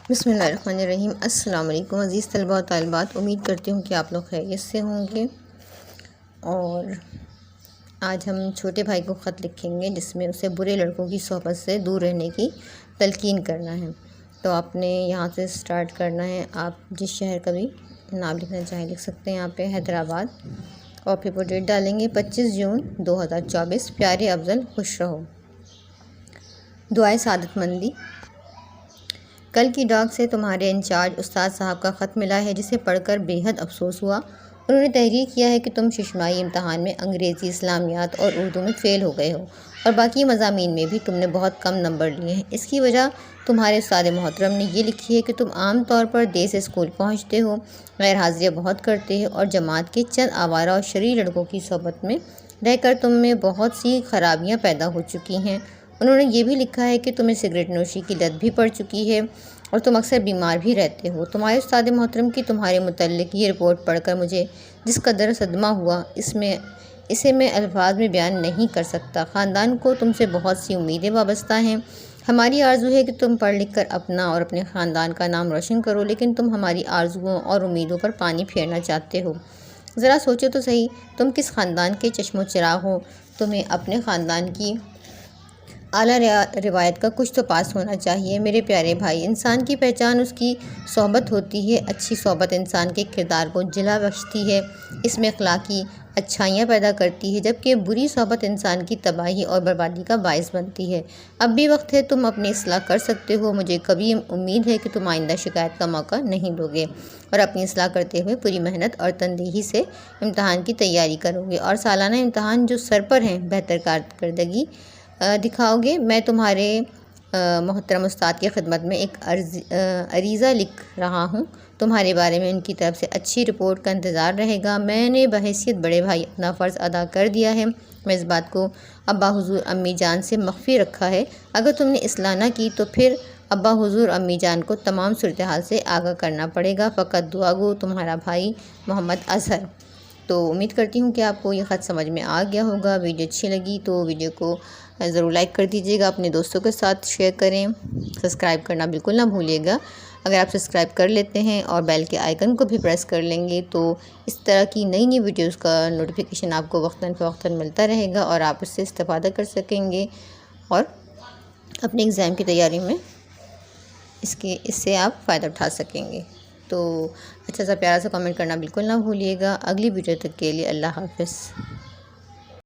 بسم اللہ الرحمن الرحیم۔ السلام علیکم عزیز طلباء و طالبات، امید کرتی ہوں کہ آپ لوگ خیریت سے ہوں گے۔ اور آج ہم چھوٹے بھائی کو خط لکھیں گے جس میں اسے برے لڑکوں کی صحبت سے دور رہنے کی تلقین کرنا ہے۔ تو آپ نے یہاں سے سٹارٹ کرنا ہے۔ آپ جس شہر کا بھی نام لکھنا چاہیں لکھ سکتے ہیں، یہاں پہ حیدرآباد، اور پھر ڈیٹ ڈالیں گے 25 جون 2024۔ پیارے افضل، خوش رہو۔ دعائے سعادت مندی۔ کل کی ڈاک سے تمہارے انچارج استاد صاحب کا خط ملا ہے، جسے پڑھ کر بے حد افسوس ہوا۔ انہوں نے تحریر کیا ہے کہ تم ششمائی امتحان میں انگریزی، اسلامیات اور اردو میں فیل ہو گئے ہو، اور باقی مضامین میں بھی تم نے بہت کم نمبر لیے ہیں۔ اس کی وجہ تمہارے استاد محترم نے یہ لکھی ہے کہ تم عام طور پر دیر سے اسکول پہنچتے ہو، غیر حاضریاں بہت کرتے ہو، اور جماعت کے چند آوارہ اور شریر لڑکوں کی صحبت میں رہ کر تم میں بہت سی خرابیاں پیدا ہو چکی ہیں۔ انہوں نے یہ بھی لکھا ہے کہ تمہیں سگریٹ نوشی کی لت بھی پڑ چکی ہے، اور تم اکثر بیمار بھی رہتے ہو۔ تمہارے استاد محترم کی تمہارے متعلق یہ رپورٹ پڑھ کر مجھے جس قدر صدمہ ہوا، اسے میں الفاظ میں بیان نہیں کر سکتا۔ خاندان کو تم سے بہت سی امیدیں وابستہ ہیں۔ ہماری آرزو ہے کہ تم پڑھ لکھ کر اپنا اور اپنے خاندان کا نام روشن کرو، لیکن تم ہماری آرزوؤں اور امیدوں پر پانی پھیرنا چاہتے ہو۔ ذرا سوچو تو صحیح، تم کس خاندان کے چشم و چراغ ہو۔ تمہیں اپنے خاندان کی اعلیٰ روایت کا کچھ تو پاس ہونا چاہیے۔ میرے پیارے بھائی، انسان کی پہچان اس کی صحبت ہوتی ہے۔ اچھی صحبت انسان کے کردار کو جلا بخشتی ہے، اس میں اخلاقی اچھائیاں پیدا کرتی ہے، جبکہ بری صحبت انسان کی تباہی اور بربادی کا باعث بنتی ہے۔ اب بھی وقت ہے، تم اپنی اصلاح کر سکتے ہو۔ مجھے کبھی امید ہے کہ تم آئندہ شکایت کا موقع نہیں دو گے، اور اپنی اصلاح کرتے ہوئے پوری محنت اور تندہی سے امتحان کی تیاری کرو گے، اور سالانہ امتحان جو سر پر ہیں بہتر کارکردگی دکھاؤ گے۔ میں تمہارے محترم استاد کی خدمت میں ایک عریضہ لکھ رہا ہوں۔ تمہارے بارے میں ان کی طرف سے اچھی رپورٹ کا انتظار رہے گا۔ میں نے بحیثیت بڑے بھائی اپنا فرض ادا کر دیا ہے۔ میں اس بات کو ابا حضور امی جان سے مخفی رکھا ہے۔ اگر تم نے اصلاح نہ کی تو پھر ابا حضور امی جان کو تمام صورتحال سے آگاہ کرنا پڑے گا۔ فقط دعا گو، تمہارا بھائی محمد اظہر۔ تو امید کرتی ہوں کہ آپ کو یہ خط سمجھ میں آ گیا ہوگا۔ ویڈیو اچھی لگی تو ویڈیو کو ضرور لائک کر دیجیے گا، اپنے دوستوں کے ساتھ شیئر کریں، سبسکرائب کرنا بالکل نہ بھولیے گا۔ اگر آپ سبسکرائب کر لیتے ہیں اور بیل کے آئیکن کو بھی پریس کر لیں گے تو اس طرح کی نئی ویڈیوز کا نوٹیفیکیشن آپ کو وقتاً فوقتاً ملتا رہے گا، اور آپ اس سے استفادہ کر سکیں گے، اور اپنے ایگزام کی تیاری میں اس سے آپ فائدہ اٹھا سکیں گے۔ تو اچھا سا پیارا سا کمنٹ کرنا بالکل نہ بھولیے گا۔ اگلی ویڈیو تک کے لیے اللہ حافظ۔